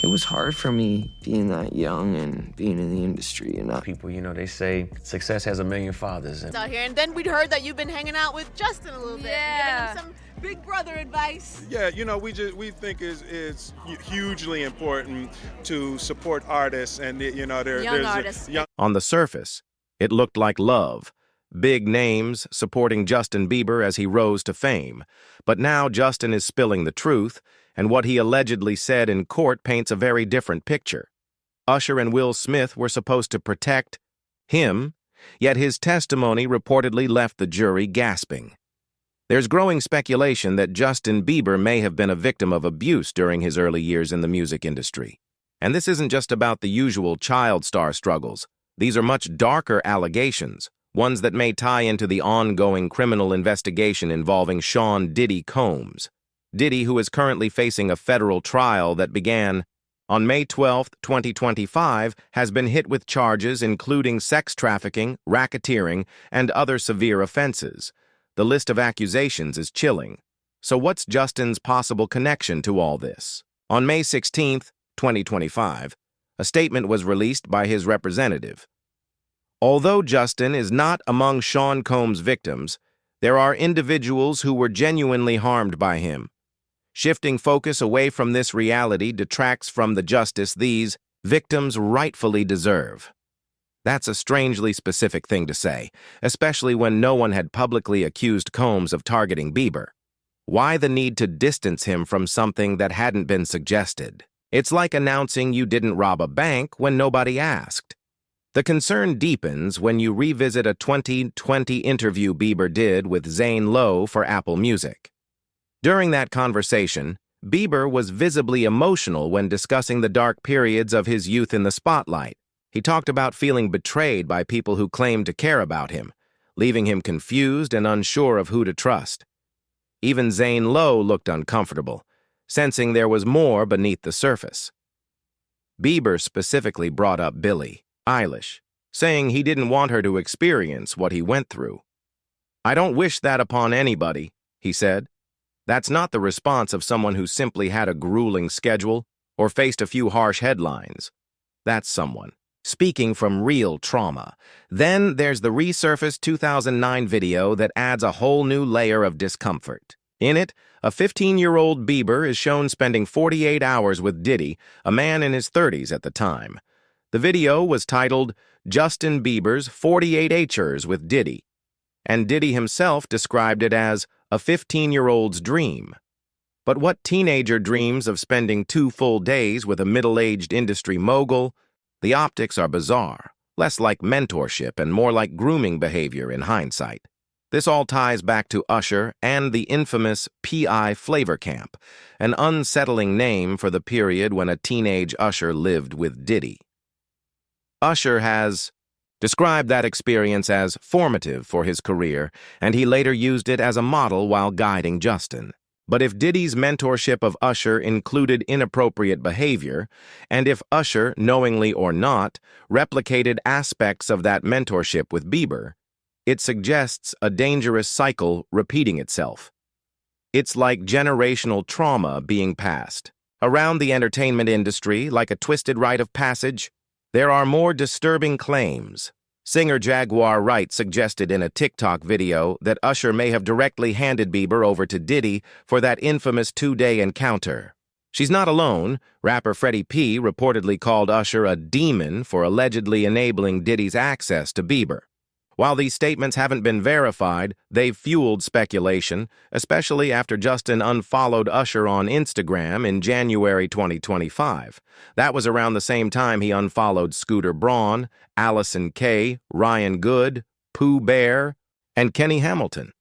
It was hard for me being that young and being in the industry and not. People, you know, they say success has a million fathers. Out here, and then we'd heard that you've been hanging out with Justin a little bit. Yeah. Giving him some big brother advice. Yeah, you know, we think it's hugely important to support artists, and you know, Young artists. On the surface, it looked like love. Big names supporting Justin Bieber as he rose to fame. But now Justin is spilling the truth, and what he allegedly said in court paints a very different picture. Usher and Will Smith were supposed to protect him, yet his testimony reportedly left the jury gasping. There's growing speculation that Justin Bieber may have been a victim of abuse during his early years in the music industry. And this isn't just about the usual child star struggles. These are much darker allegations, ones that may tie into the ongoing criminal investigation involving Sean Diddy Combs. Diddy, who is currently facing a federal trial that began on May 12, 2025, has been hit with charges including sex trafficking, racketeering, and other severe offenses. The list of accusations is chilling. So what's Justin's possible connection to all this? On May 16, 2025, a statement was released by his representative. Although Justin is not among Sean Combs' victims, there are individuals who were genuinely harmed by him. Shifting focus away from this reality detracts from the justice these victims rightfully deserve. That's a strangely specific thing to say, especially when no one had publicly accused Combs of targeting Bieber. Why the need to distance him from something that hadn't been suggested? It's like announcing you didn't rob a bank when nobody asked. The concern deepens when you revisit a 2020 interview Bieber did with Zane Lowe for Apple Music. During that conversation, Bieber was visibly emotional when discussing the dark periods of his youth in the spotlight. He talked about feeling betrayed by people who claimed to care about him, leaving him confused and unsure of who to trust. Even Zane Lowe looked uncomfortable, sensing there was more beneath the surface. Bieber specifically brought up Billie Eilish, saying he didn't want her to experience what he went through. "I don't wish that upon anybody," he said. That's not the response of someone who simply had a grueling schedule or faced a few harsh headlines. That's someone speaking from real trauma. Then there's the resurfaced 2009 video that adds a whole new layer of discomfort. In it, a 15-year-old Bieber is shown spending 48 hours with Diddy, a man in his 30s at the time. The video was titled Justin Bieber's 48 H'ers with Diddy, and Diddy himself described it as a 15-year-old's dream. But what teenager dreams of spending 2 full days with a middle-aged industry mogul? The optics are bizarre, less like mentorship and more like grooming behavior in hindsight. This all ties back to Usher and the infamous P.I. Flavor Camp, an unsettling name for the period when a teenage Usher lived with Diddy. Usher has described that experience as formative for his career, and he later used it as a model while guiding Justin. But if Diddy's mentorship of Usher included inappropriate behavior, and if Usher, knowingly or not, replicated aspects of that mentorship with Bieber, it suggests a dangerous cycle repeating itself. It's like generational trauma being passed. Around the entertainment industry, like a twisted rite of passage, there are more disturbing claims. Singer Jaguar Wright suggested in a TikTok video that Usher may have directly handed Bieber over to Diddy for that infamous 2-day encounter. She's not alone. Rapper Freddie P. reportedly called Usher a demon for allegedly enabling Diddy's access to Bieber. While these statements haven't been verified, they've fueled speculation, especially after Justin unfollowed Usher on Instagram in January 2025. That was around the same time he unfollowed Scooter Braun, Allison Kay, Ryan Good, Pooh Bear, and Kenny Hamilton.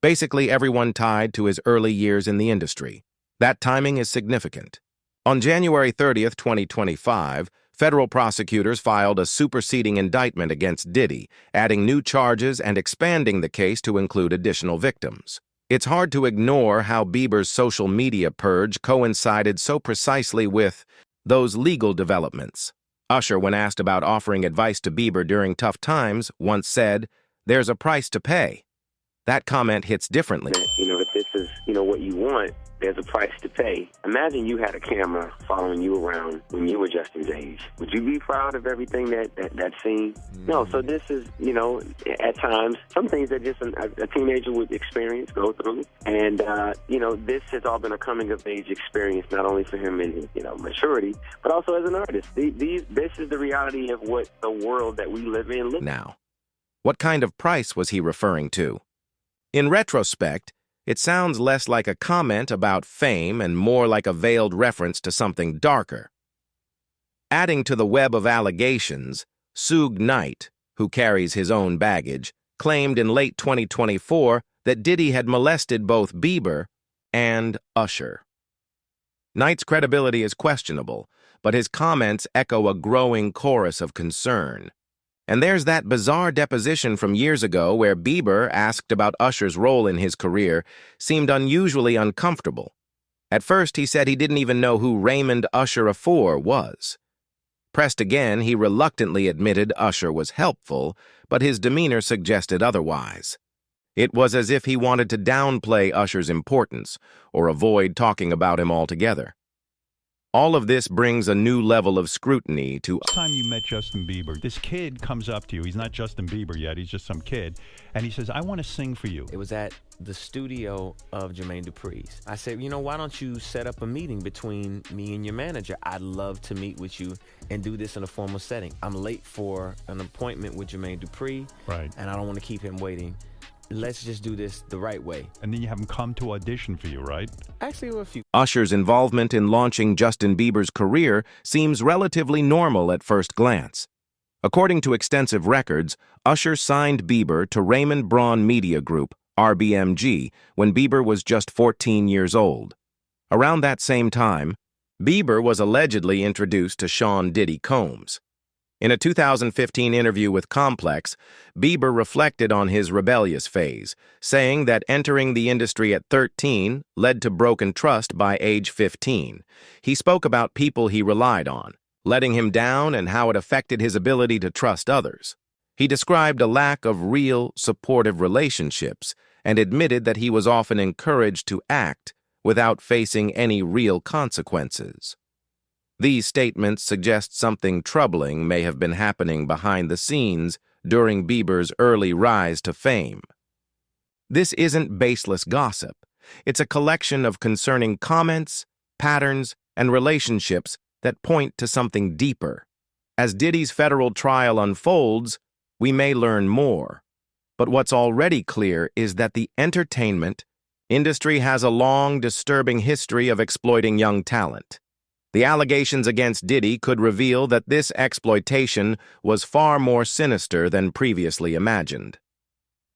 Basically everyone tied to his early years in the industry. That timing is significant. On January 30th, 2025, federal prosecutors filed a superseding indictment against Diddy, adding new charges and expanding the case to include additional victims. It's hard to ignore how Bieber's social media purge coincided so precisely with those legal developments. Usher, when asked about offering advice to Bieber during tough times, once said, "There's a price to pay." That comment hits differently. You know, if this is what you want, there's a price to pay. Imagine you had a camera following you around when you were Justin's age. Would you be proud of everything that's seen? No, so this is, at times, some things that just a teenager would experience, go through. And, this has all been a coming-of-age experience, not only for him in, maturity, but also as an artist. This is the reality of what the world that we live in looks like. Now, what kind of price was he referring to? In retrospect, it sounds less like a comment about fame and more like a veiled reference to something darker. Adding to the web of allegations, Suge Knight, who carries his own baggage, claimed in late 2024 that Diddy had molested both Bieber and Usher. Knight's credibility is questionable, but his comments echo a growing chorus of concern. And there's that bizarre deposition from years ago where Bieber, asked about Usher's role in his career, seemed unusually uncomfortable. At first, he said he didn't even know who Raymond Usher IV was. Pressed again, he reluctantly admitted Usher was helpful, but his demeanor suggested otherwise. It was as if he wanted to downplay Usher's importance or avoid talking about him altogether. All of this brings a new level of scrutiny to... Last time you met Justin Bieber, this kid comes up to you. He's not Justin Bieber yet. He's just some kid. And he says, I want to sing for you. It was at the studio of Jermaine Dupri's. I said, why don't you set up a meeting between me and your manager? I'd love to meet with you and do this in a formal setting. I'm late for an appointment with Jermaine Dupri, right? And I don't want to keep him waiting. Let's just do this the right way. And then you have him come to audition for you, right? Actually, a few. Usher's involvement in launching Justin Bieber's career seems relatively normal at first glance. According to extensive records, Usher signed Bieber to Raymond Braun Media Group, RBMG, when Bieber was just 14 years old. Around that same time, Bieber was allegedly introduced to Sean Diddy Combs. In a 2015 interview with Complex, Bieber reflected on his rebellious phase, saying that entering the industry at 13 led to broken trust by age 15. He spoke about people he relied on, letting him down, and how it affected his ability to trust others. He described a lack of real, supportive relationships and admitted that he was often encouraged to act without facing any real consequences. These statements suggest something troubling may have been happening behind the scenes during Bieber's early rise to fame. This isn't baseless gossip. It's a collection of concerning comments, patterns, and relationships that point to something deeper. As Diddy's federal trial unfolds, we may learn more. But what's already clear is that the entertainment industry has a long, disturbing history of exploiting young talent. The allegations against Diddy could reveal that this exploitation was far more sinister than previously imagined.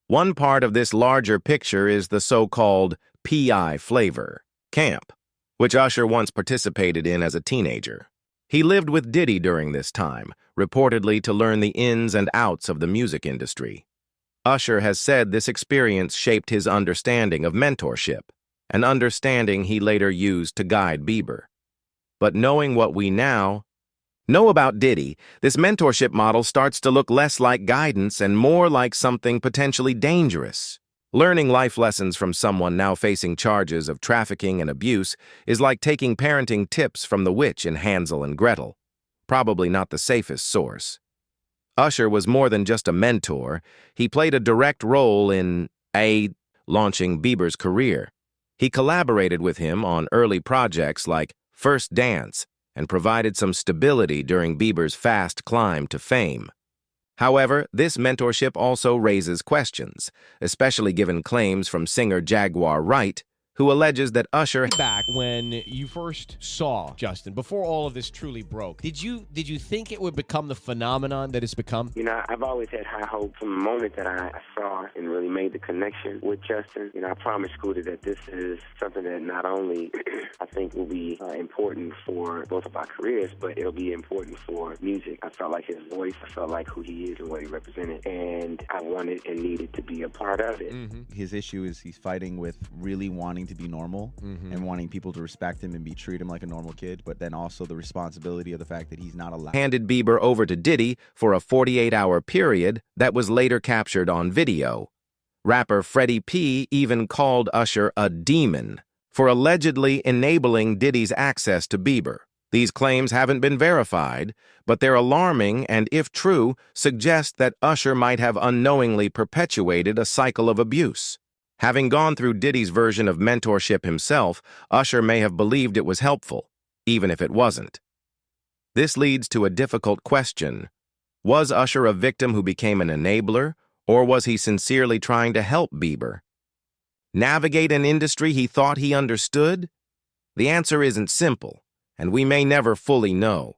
One part of this larger picture is the so-called PI flavor, camp, which Usher once participated in as a teenager. He lived with Diddy during this time, reportedly to learn the ins and outs of the music industry. Usher has said this experience shaped his understanding of mentorship, an understanding he later used to guide Bieber. But knowing what we now know about Diddy, this mentorship model starts to look less like guidance and more like something potentially dangerous. Learning life lessons from someone now facing charges of trafficking and abuse is like taking parenting tips from the witch in Hansel and Gretel. Probably not the safest source. Usher was more than just a mentor. He played a direct role in launching Bieber's career. He collaborated with him on early projects like First Dance and provided some stability during Bieber's fast climb to fame. However, this mentorship also raises questions, especially given claims from singer Jaguar Wright, who alleges that Usher... Back when you first saw Justin, before all of this truly broke, did you think it would become the phenomenon that it's become? I've always had high hope from the moment that I saw and really made the connection with Justin. I promised Scooter that this is something that not only I think will be important for both of our careers, but it'll be important for music. I felt like his voice, I felt like who he is and what he represented, and I wanted and needed to be a part of it. Mm-hmm. His issue is he's fighting with really wanting to be normal and wanting people to respect him and treat him like a normal kid, but then also the responsibility of the fact that he's not allowed. Handed Bieber over to Diddy for a 48-hour period that was later captured on video. Rapper Freddie P. even called Usher a demon for allegedly enabling Diddy's access to Bieber. These claims haven't been verified, but they're alarming and, if true, suggest that Usher might have unknowingly perpetuated a cycle of abuse. Having gone through Diddy's version of mentorship himself, Usher may have believed it was helpful, even if it wasn't. This leads to a difficult question. Was Usher a victim who became an enabler, or was he sincerely trying to help Bieber? Navigate an industry he thought he understood? The answer isn't simple, and we may never fully know.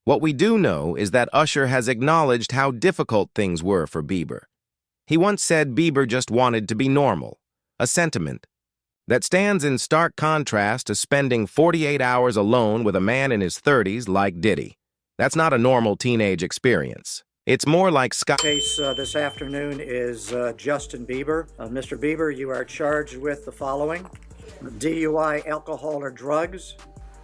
What we do know is that Usher has acknowledged how difficult things were for Bieber. He once said Bieber just wanted to be normal, a sentiment that stands in stark contrast to spending 48 hours alone with a man in his 30s like Diddy. That's not a normal teenage experience. It's more like Case this afternoon is Justin Bieber. Mr. Bieber, you are charged with the following: DUI, alcohol or drugs,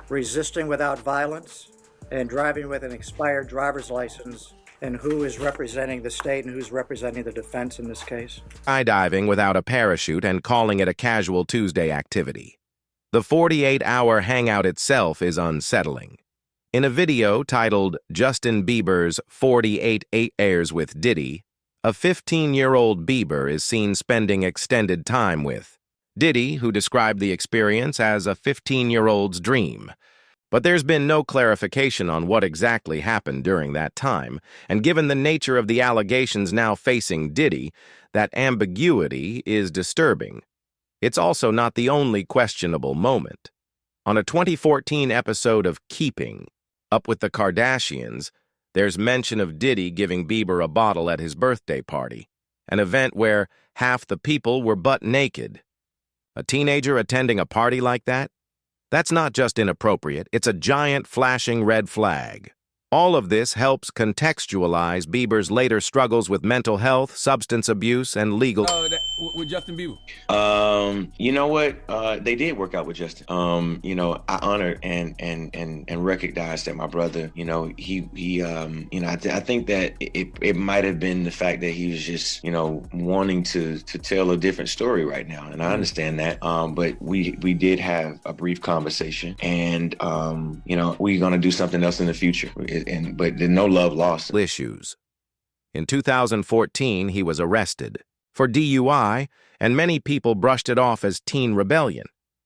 resisting without violence, and driving with an expired driver's license. And who is representing the state and who's representing the defense in this case? Skydiving without a parachute and calling it a casual Tuesday activity. The 48-hour hangout itself is unsettling. In a video titled Justin Bieber's 48 Airs with Diddy, a 15-year-old Bieber is seen spending extended time with Diddy, who described the experience as a 15-year-old's dream. But there's been no clarification on what exactly happened during that time, and given the nature of the allegations now facing Diddy, that ambiguity is disturbing. It's also not the only questionable moment. On a 2014 episode of Keeping Up with the Kardashians, there's mention of Diddy giving Bieber a bottle at his birthday party, an event where half the people were butt naked. A teenager attending a party like that? That's not just inappropriate, it's a giant flashing red flag. All of this helps contextualize Bieber's later struggles with mental health, substance abuse, and legal... with Justin Bieber? You know what? They did work out with Justin. You know, I honored and recognized that my brother, you know, he I think that it might have been the fact that he was just, you know, wanting to tell a different story right now, and I understand that. But we did have a brief conversation, and you know, we're gonna do something else in the future. But there's no love lost. Issues. In 2014, he was arrested for DUI, and many people brushed it off as teen rebellion.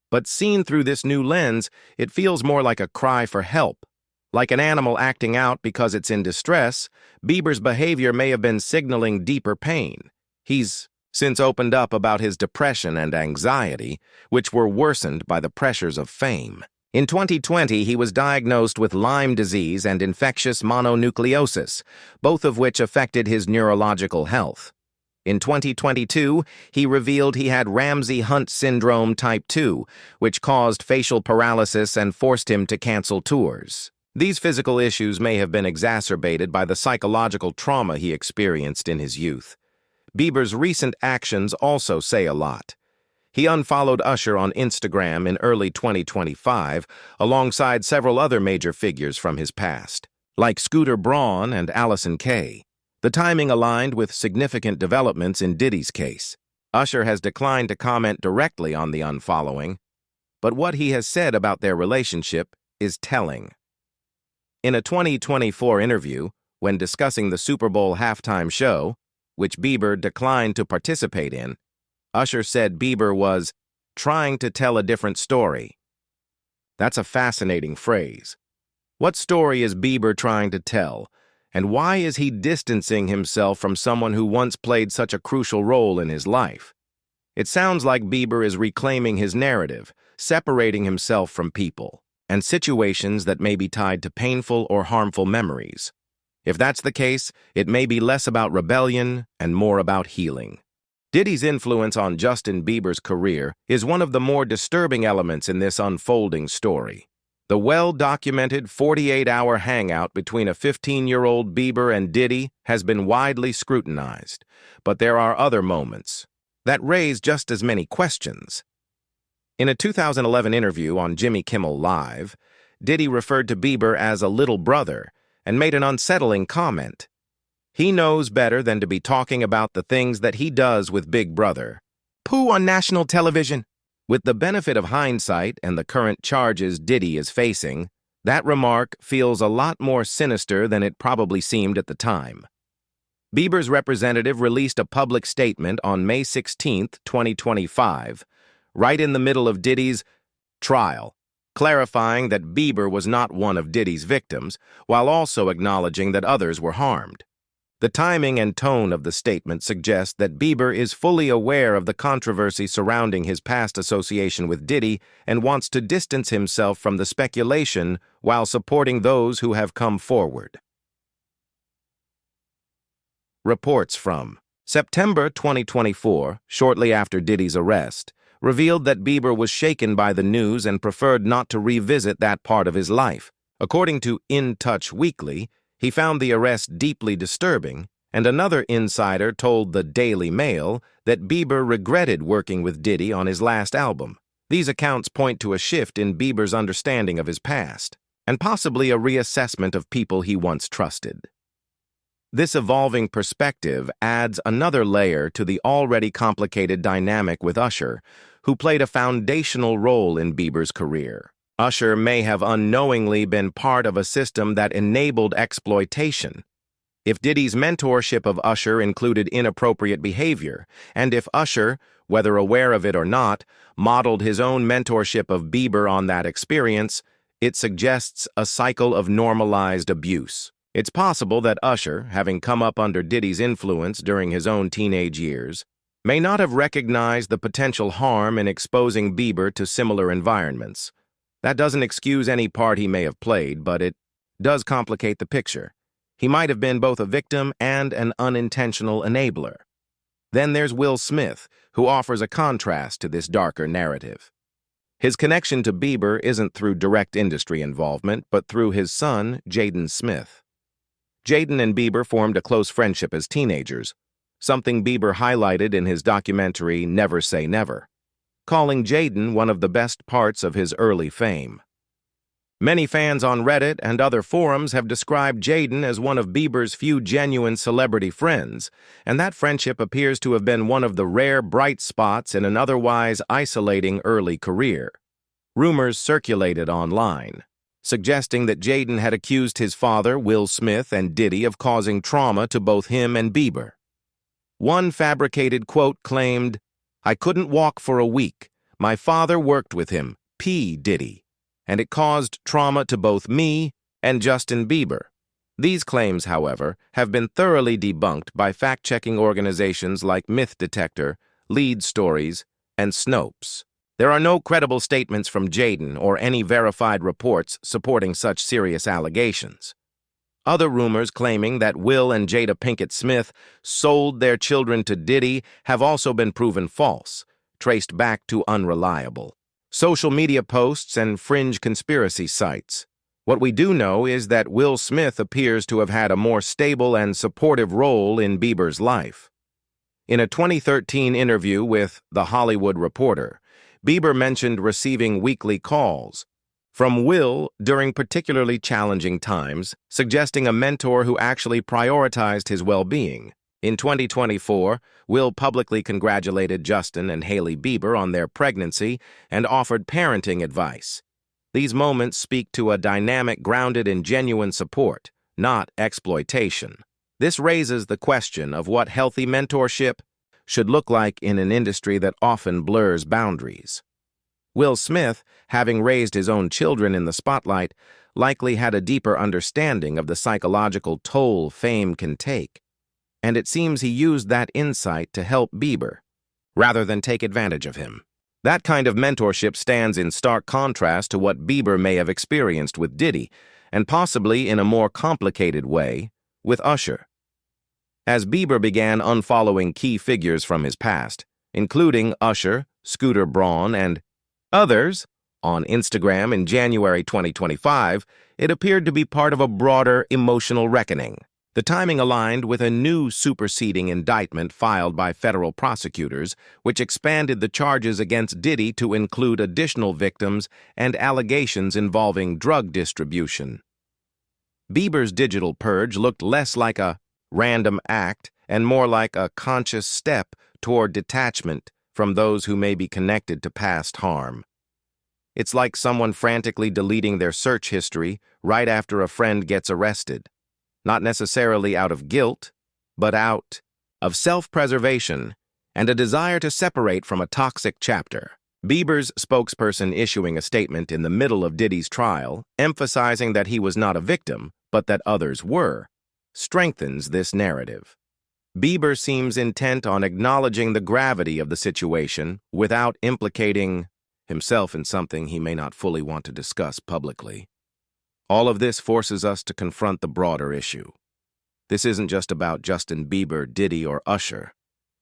But seen through this new lens, it feels more like a cry for help. Like an animal acting out because it's in distress, Bieber's behavior may have been signaling deeper pain. He's since opened up about his depression and anxiety, which were worsened by the pressures of fame. In 2020, he was diagnosed with Lyme disease and infectious mononucleosis, both of which affected his neurological health. In 2022, he revealed he had Ramsay-Hunt syndrome type 2, which caused facial paralysis and forced him to cancel tours. These physical issues may have been exacerbated by the psychological trauma he experienced in his youth. Bieber's recent actions also say a lot. He unfollowed Usher on Instagram in early 2025, alongside several other major figures from his past, like Scooter Braun and Allison Kay. The timing aligned with significant developments in Diddy's case. Usher has declined to comment directly on the unfollowing, but what he has said about their relationship is telling. In a 2024 interview, when discussing the Super Bowl halftime show, which Bieber declined to participate in, Usher said Bieber was trying to tell a different story. That's a fascinating phrase. What story is Bieber trying to tell, and why is he distancing himself from someone who once played such a crucial role in his life? It sounds like Bieber is reclaiming his narrative, separating himself from people and situations that may be tied to painful or harmful memories. If that's the case, it may be less about rebellion and more about healing. Diddy's influence on Justin Bieber's career is one of the more disturbing elements in this unfolding story. The well-documented 48-hour hangout between a 15-year-old Bieber and Diddy has been widely scrutinized, but there are other moments that raise just as many questions. In a 2011 interview on Jimmy Kimmel Live, Diddy referred to Bieber as a little brother and made an unsettling comment. He knows better than to be talking about the things that he does with Big Brother. Pooh on national television. With the benefit of hindsight and the current charges Diddy is facing, that remark feels a lot more sinister than it probably seemed at the time. Bieber's representative released a public statement on May 16, 2025, right in the middle of Diddy's trial, clarifying that Bieber was not one of Diddy's victims, while also acknowledging that others were harmed. The timing and tone of the statement suggest that Bieber is fully aware of the controversy surrounding his past association with Diddy and wants to distance himself from the speculation while supporting those who have come forward. Reports from September 2024, shortly after Diddy's arrest, revealed that Bieber was shaken by the news and preferred not to revisit that part of his life. According to In Touch Weekly, he found the arrest deeply disturbing, and another insider told the Daily Mail that Bieber regretted working with Diddy on his last album. These accounts point to a shift in Bieber's understanding of his past, and possibly a reassessment of people he once trusted. This evolving perspective adds another layer to the already complicated dynamic with Usher, who played a foundational role in Bieber's career. Usher may have unknowingly been part of a system that enabled exploitation. If Diddy's mentorship of Usher included inappropriate behavior, and if Usher, whether aware of it or not, modeled his own mentorship of Bieber on that experience, it suggests a cycle of normalized abuse. It's possible that Usher, having come up under Diddy's influence during his own teenage years, may not have recognized the potential harm in exposing Bieber to similar environments. That doesn't excuse any part he may have played, but it does complicate the picture. He might have been both a victim and an unintentional enabler. Then there's Will Smith, who offers a contrast to this darker narrative. His connection to Bieber isn't through direct industry involvement, but through his son, Jaden Smith. Jaden and Bieber formed a close friendship as teenagers, something Bieber highlighted in his documentary Never Say Never, calling Jaden one of the best parts of his early fame. Many fans on Reddit and other forums have described Jaden as one of Bieber's few genuine celebrity friends, and that friendship appears to have been one of the rare bright spots in an otherwise isolating early career. Rumors circulated online, suggesting that Jaden had accused his father, Will Smith, and Diddy of causing trauma to both him and Bieber. One fabricated quote claimed, "I couldn't walk for a week. My father worked with him, P. Diddy, and it caused trauma to both me and Justin Bieber." These claims, however, have been thoroughly debunked by fact-checking organizations like Myth Detector, Lead Stories, and Snopes. There are no credible statements from Jaden or any verified reports supporting such serious allegations. Other rumors claiming that Will and Jada Pinkett Smith sold their children to Diddy have also been proven false, traced back to unreliable social media posts and fringe conspiracy sites. What we do know is that Will Smith appears to have had a more stable and supportive role in Bieber's life. In a 2013 interview with The Hollywood Reporter, Bieber mentioned receiving weekly calls from Will during particularly challenging times, suggesting a mentor who actually prioritized his well-being. In 2024, Will publicly congratulated Justin and Hailey Bieber on their pregnancy and offered parenting advice. These moments speak to a dynamic grounded in genuine support, not exploitation. This raises the question of what healthy mentorship should look like in an industry that often blurs boundaries. Will Smith, having raised his own children in the spotlight, likely had a deeper understanding of the psychological toll fame can take, and it seems he used that insight to help Bieber, rather than take advantage of him. That kind of mentorship stands in stark contrast to what Bieber may have experienced with Diddy, and possibly in a more complicated way, with Usher. As Bieber began unfollowing key figures from his past, including Usher, Scooter Braun, and others, on Instagram in January 2025, it appeared to be part of a broader emotional reckoning. The timing aligned with a new superseding indictment filed by federal prosecutors, which expanded the charges against Diddy to include additional victims and allegations involving drug distribution. Bieber's digital purge looked less like a random act and more like a conscious step toward detachment from those who may be connected to past harm. It's like someone frantically deleting their search history right after a friend gets arrested, not necessarily out of guilt, but out of self-preservation and a desire to separate from a toxic chapter. Bieber's spokesperson issuing a statement in the middle of Diddy's trial, emphasizing that he was not a victim, but that others were, strengthens this narrative. Bieber seems intent on acknowledging the gravity of the situation without implicating himself in something he may not fully want to discuss publicly. All of this forces us to confront the broader issue. This isn't just about Justin Bieber, Diddy, or Usher.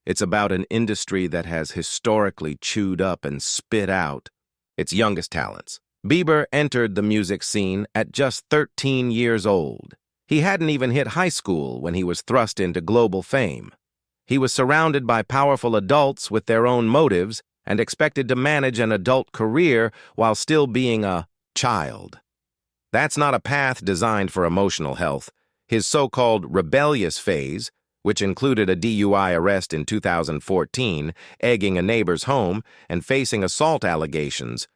It's about an industry that has historically chewed up and spit out its youngest talents. Bieber entered the music scene at just 13 years old. He hadn't even hit high school when he was thrust into global fame. He was surrounded by powerful adults with their own motives and expected to manage an adult career while still being a child. That's not a path designed for emotional health. His so-called rebellious phase, which included a DUI arrest in 2014, egging a neighbor's home, and facing assault allegations,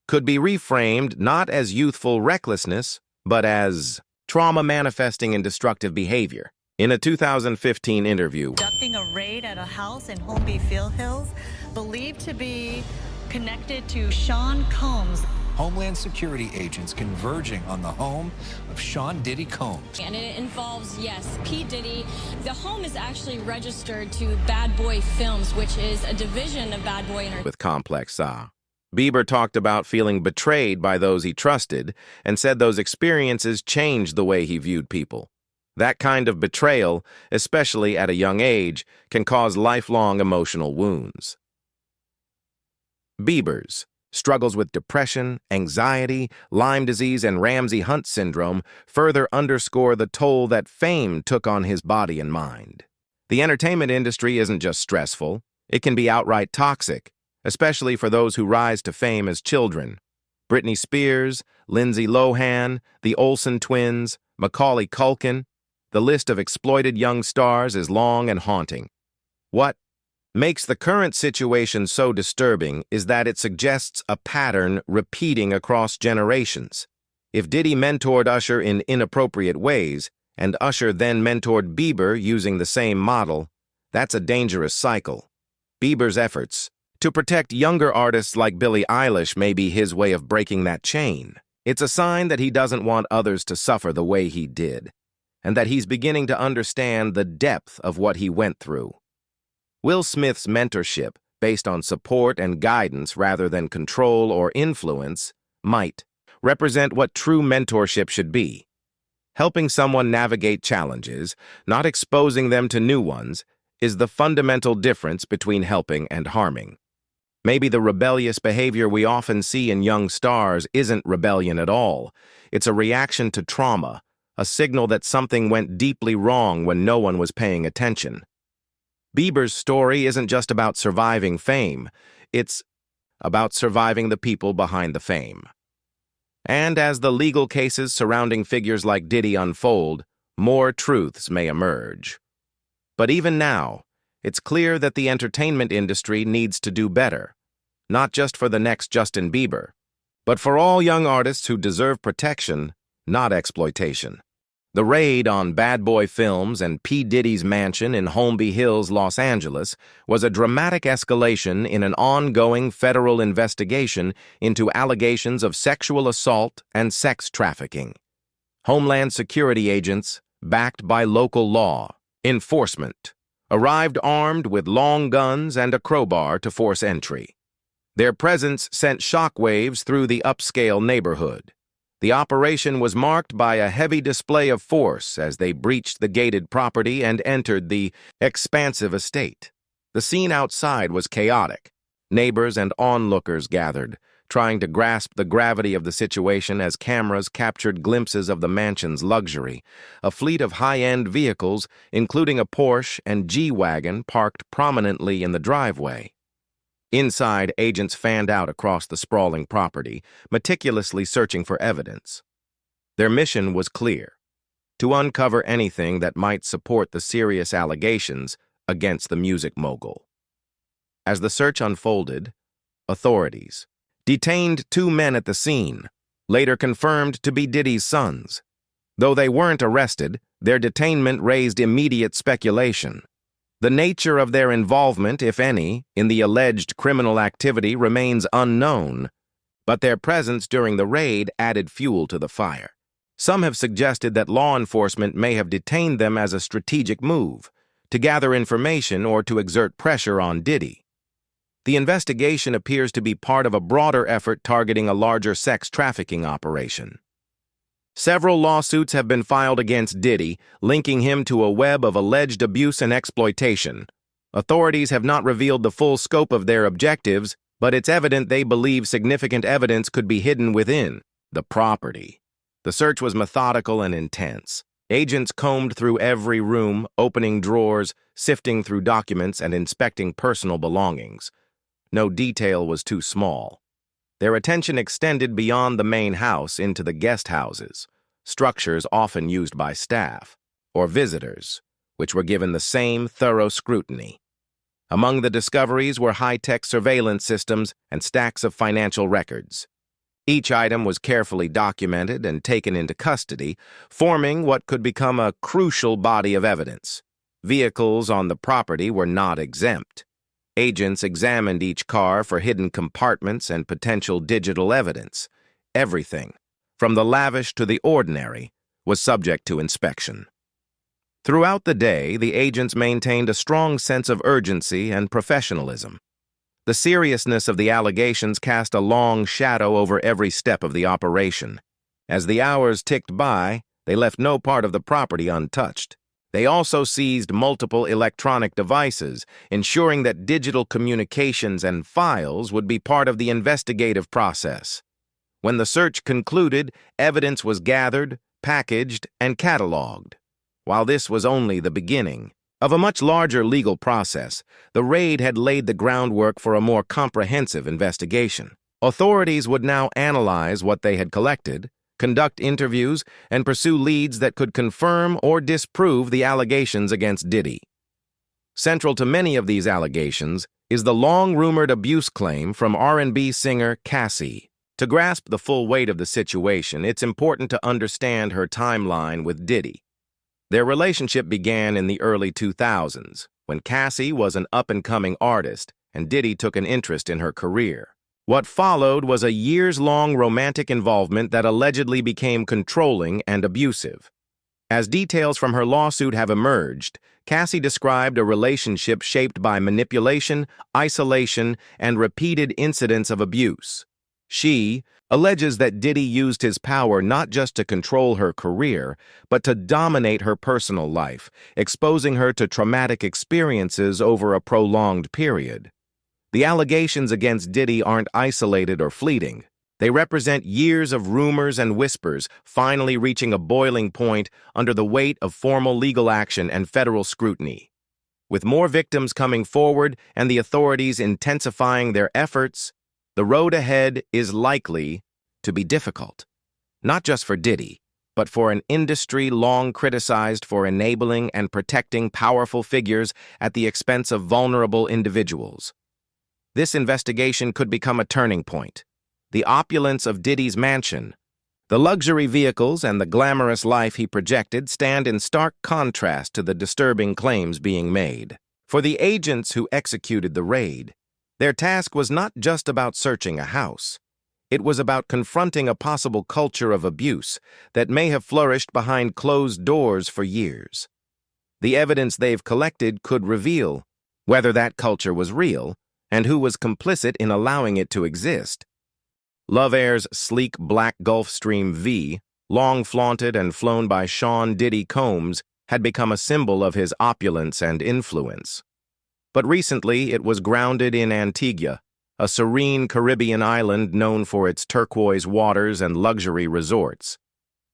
could be reframed not as youthful recklessness, but as trauma manifesting in destructive behavior. In a 2015 interview, conducting a raid at a house in Holmby Field Hills, believed to be connected to Sean Combs. Homeland Security agents converging on the home of Sean Diddy Combs. And it involves, yes, P. Diddy. The home is actually registered to Bad Boy Films, which is a division of Bad Boy Entertainment. With Complex SA. Bieber talked about feeling betrayed by those he trusted and said those experiences changed the way he viewed people. That kind of betrayal, especially at a young age, can cause lifelong emotional wounds. Bieber's struggles with depression, anxiety, Lyme disease, and Ramsay-Hunt syndrome further underscore the toll that fame took on his body and mind. The entertainment industry isn't just stressful, it can be outright toxic, especially for those who rise to fame as children. Britney Spears, Lindsay Lohan, the Olsen twins, Macaulay Culkin, the list of exploited young stars is long and haunting. What makes the current situation so disturbing is that it suggests a pattern repeating across generations. If Diddy mentored Usher in inappropriate ways, and Usher then mentored Bieber using the same model, that's a dangerous cycle. Bieber's efforts to protect younger artists like Billie Eilish may be his way of breaking that chain. It's a sign that he doesn't want others to suffer the way he did, and that he's beginning to understand the depth of what he went through. Will Smith's mentorship, based on support and guidance rather than control or influence, might represent what true mentorship should be. Helping someone navigate challenges, not exposing them to new ones, is the fundamental difference between helping and harming. Maybe the rebellious behavior we often see in young stars isn't rebellion at all. It's a reaction to trauma, a signal that something went deeply wrong when no one was paying attention. Bieber's story isn't just about surviving fame, it's about surviving the people behind the fame. And as the legal cases surrounding figures like Diddy unfold, more truths may emerge. But even now, it's clear that the entertainment industry needs to do better, not just for the next Justin Bieber, but for all young artists who deserve protection, not exploitation. The raid on Bad Boy Films and P. Diddy's mansion in Holmby Hills, Los Angeles, was a dramatic escalation in an ongoing federal investigation into allegations of sexual assault and sex trafficking. Homeland Security agents, backed by local law enforcement, arrived armed with long guns and a crowbar to force entry. Their presence sent shockwaves through the upscale neighborhood. The operation was marked by a heavy display of force as they breached the gated property and entered the expansive estate. The scene outside was chaotic. Neighbors and onlookers gathered, trying to grasp the gravity of the situation as cameras captured glimpses of the mansion's luxury. A fleet of high-end vehicles, including a Porsche and G-Wagon, parked prominently in the driveway. Inside, agents fanned out across the sprawling property, meticulously searching for evidence. Their mission was clear: to uncover anything that might support the serious allegations against the music mogul. As the search unfolded, authorities detained 2 men at the scene, later confirmed to be Diddy's sons. Though they weren't arrested, their detainment raised immediate speculation. The nature of their involvement, if any, in the alleged criminal activity remains unknown, but their presence during the raid added fuel to the fire. Some have suggested that law enforcement may have detained them as a strategic move, to gather information or to exert pressure on Diddy. The investigation appears to be part of a broader effort targeting a larger sex trafficking operation. Several lawsuits have been filed against Diddy, linking him to a web of alleged abuse and exploitation. Authorities have not revealed the full scope of their objectives, but it's evident they believe significant evidence could be hidden within the property. The search was methodical and intense. Agents combed through every room, opening drawers, sifting through documents, and inspecting personal belongings. No detail was too small. Their attention extended beyond the main house into the guest houses, structures often used by staff or visitors, which were given the same thorough scrutiny. Among the discoveries were high-tech surveillance systems and stacks of financial records. Each item was carefully documented and taken into custody, forming what could become a crucial body of evidence. Vehicles on the property were not exempt. Agents examined each car for hidden compartments and potential digital evidence. Everything, from the lavish to the ordinary, was subject to inspection. Throughout the day, the agents maintained a strong sense of urgency and professionalism. The seriousness of the allegations cast a long shadow over every step of the operation. As the hours ticked by, they left no part of the property untouched. They also seized multiple electronic devices, ensuring that digital communications and files would be part of the investigative process. When the search concluded, evidence was gathered, packaged, and cataloged. While this was only the beginning of a much larger legal process, the raid had laid the groundwork for a more comprehensive investigation. Authorities would now analyze what they had collected, conduct interviews, and pursue leads that could confirm or disprove the allegations against Diddy. Central to many of these allegations is the long-rumored abuse claim from R&B singer Cassie. To grasp the full weight of the situation, it's important to understand her timeline with Diddy. Their relationship began in the early 2000s, when Cassie was an up-and-coming artist and Diddy took an interest in her career. What followed was a years-long romantic involvement that allegedly became controlling and abusive. As details from her lawsuit have emerged, Cassie described a relationship shaped by manipulation, isolation, and repeated incidents of abuse. She alleges that Diddy used his power not just to control her career, but to dominate her personal life, exposing her to traumatic experiences over a prolonged period. The allegations against Diddy aren't isolated or fleeting. They represent years of rumors and whispers, finally reaching a boiling point under the weight of formal legal action and federal scrutiny. With more victims coming forward and the authorities intensifying their efforts, the road ahead is likely to be difficult. Not just for Diddy, but for an industry long criticized for enabling and protecting powerful figures at the expense of vulnerable individuals. This investigation could become a turning point. The opulence of Diddy's mansion, the luxury vehicles, and the glamorous life he projected stand in stark contrast to the disturbing claims being made. For the agents who executed the raid, their task was not just about searching a house. It was about confronting a possible culture of abuse that may have flourished behind closed doors for years. The evidence they've collected could reveal whether that culture was real and who was complicit in allowing it to exist. Love Air's sleek black Gulfstream V, long flaunted and flown by Sean Diddy Combs, had become a symbol of his opulence and influence. But recently it was grounded in Antigua, a serene Caribbean island known for its turquoise waters and luxury resorts.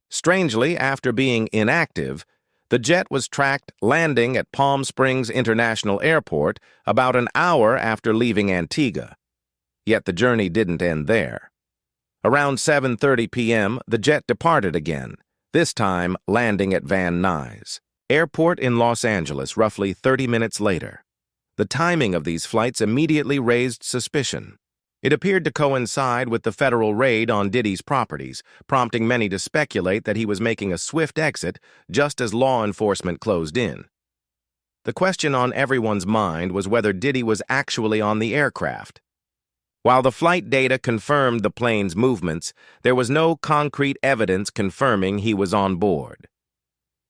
Strangely, after being inactive, the jet was tracked landing at Palm Springs International Airport about an hour after leaving Antigua. Yet the journey didn't end there. Around 7:30 p.m., the jet departed again, this time landing at Van Nuys Airport in Los Angeles roughly 30 minutes later. The timing of these flights immediately raised suspicion. It appeared to coincide with the federal raid on Diddy's properties, prompting many to speculate that he was making a swift exit just as law enforcement closed in. The question on everyone's mind was whether Diddy was actually on the aircraft. While the flight data confirmed the plane's movements, there was no concrete evidence confirming he was on board.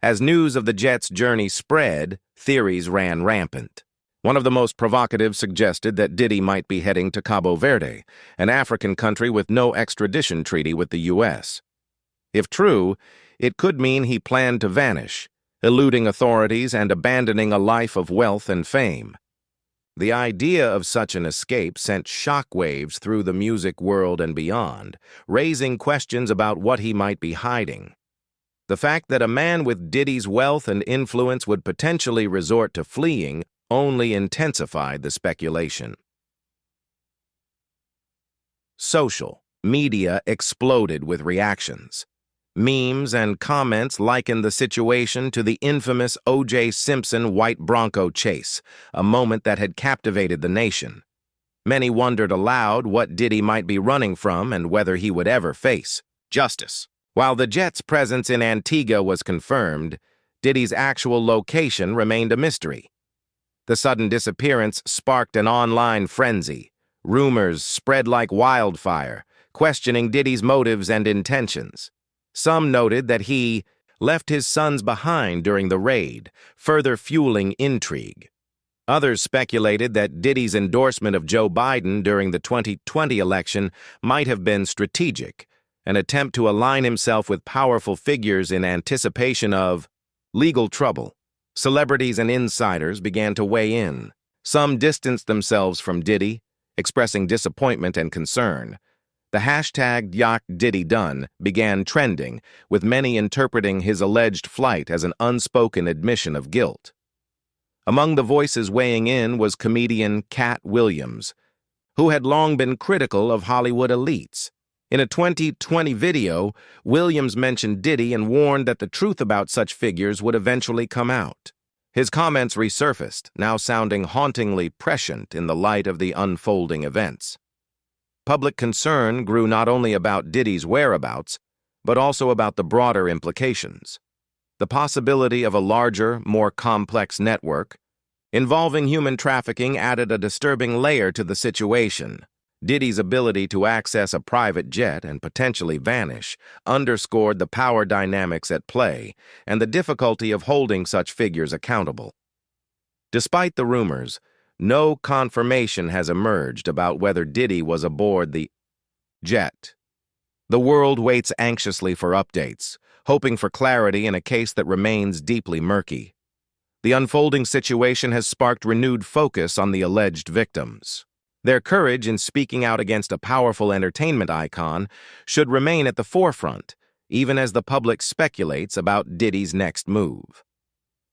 As news of the jet's journey spread, theories ran rampant. One of the most provocative suggested that Diddy might be heading to Cabo Verde, an African country with no extradition treaty with the U.S. If true, it could mean he planned to vanish, eluding authorities and abandoning a life of wealth and fame. The idea of such an escape sent shockwaves through the music world and beyond, raising questions about what he might be hiding. The fact that a man with Diddy's wealth and influence would potentially resort to fleeing only intensified the speculation. Social media exploded with reactions. Memes and comments likened the situation to the infamous O.J. Simpson white Bronco chase, a moment that had captivated the nation. Many wondered aloud what Diddy might be running from and whether he would ever face justice. While the jet's presence in Antigua was confirmed, Diddy's actual location remained a mystery. The sudden disappearance sparked an online frenzy. Rumors spread like wildfire, questioning Diddy's motives and intentions. Some noted that he left his sons behind during the raid, further fueling intrigue. Others speculated that Diddy's endorsement of Joe Biden during the 2020 election might have been strategic, an attempt to align himself with powerful figures in anticipation of legal trouble. Celebrities and insiders began to weigh in. Some distanced themselves from Diddy, expressing disappointment and concern. The hashtag #YakDiddyDone began trending, with many interpreting his alleged flight as an unspoken admission of guilt. Among the voices weighing in was comedian Cat Williams, who had long been critical of Hollywood elites. In a 2020 video, Williams mentioned Diddy and warned that the truth about such figures would eventually come out. His comments resurfaced, now sounding hauntingly prescient in the light of the unfolding events. Public concern grew not only about Diddy's whereabouts, but also about the broader implications. The possibility of a larger, more complex network involving human trafficking added a disturbing layer to the situation. Diddy's ability to access a private jet and potentially vanish underscored the power dynamics at play and the difficulty of holding such figures accountable. Despite the rumors, no confirmation has emerged about whether Diddy was aboard the jet. The world waits anxiously for updates, hoping for clarity in a case that remains deeply murky. The unfolding situation has sparked renewed focus on the alleged victims. Their courage in speaking out against a powerful entertainment icon should remain at the forefront, even as the public speculates about Diddy's next move.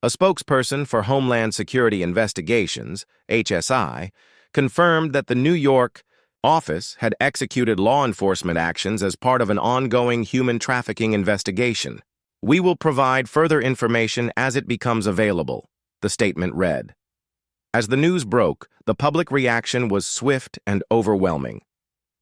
A spokesperson for Homeland Security Investigations, HSI, confirmed that the New York office had executed law enforcement actions as part of an ongoing human trafficking investigation. "We will provide further information as it becomes available," the statement read. As the news broke, the public reaction was swift and overwhelming.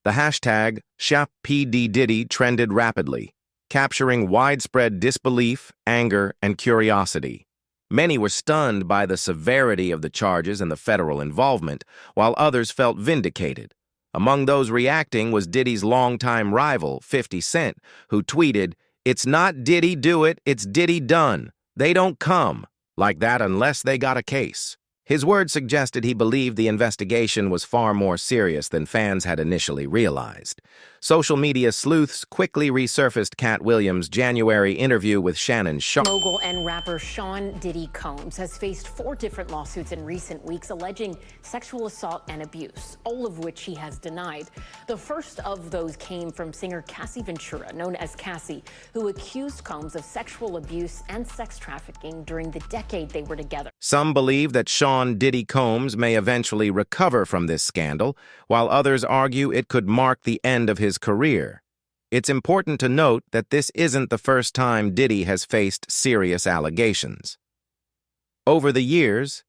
The hashtag #ShapPDDiddy trended rapidly, capturing widespread disbelief, anger, and curiosity. Many were stunned by the severity of the charges and the federal involvement, while others felt vindicated. Among those reacting was Diddy's longtime rival, 50 Cent, who tweeted, "It's not Diddy do it, it's Diddy done. They don't come like that unless they got a case." His words suggested he believed the investigation was far more serious than fans had initially realized. Social media sleuths quickly resurfaced Cat Williams' January interview with Shannon Sharpe. Mogul and rapper Sean Diddy Combs has faced 4 different lawsuits in recent weeks alleging sexual assault and abuse, all of which he has denied. The first of those came from singer Cassie Ventura, known as Cassie, who accused Combs of sexual abuse and sex trafficking during the decade they were together. Some believe that Sean Diddy Combs may eventually recover from this scandal, while others argue it could mark the end of his career. It's important to note that this isn't the first time Diddy has faced serious allegations. Over the years,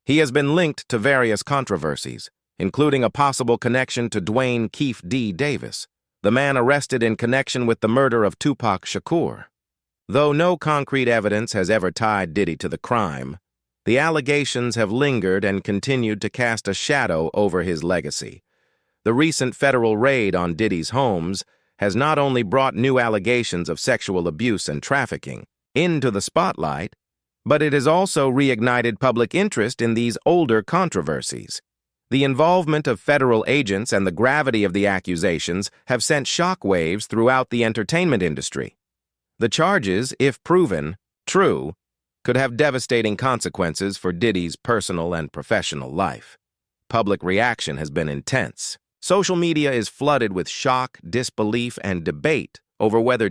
he has been linked to various controversies, including a possible connection to Dwayne Keefe D. Davis, the man arrested in connection with the murder of Tupac Shakur. Though no concrete evidence has ever tied Diddy to the crime, the allegations have lingered and continued to cast a shadow over his legacy. The recent federal raid on Diddy's homes has not only brought new allegations of sexual abuse and trafficking into the spotlight, but it has also reignited public interest in these older controversies. The involvement of federal agents and the gravity of the accusations have sent shockwaves throughout the entertainment industry. The charges, if proven true, could have devastating consequences for Diddy's personal and professional life. Public reaction has been intense. Social media is flooded with shock, disbelief, and debate over whether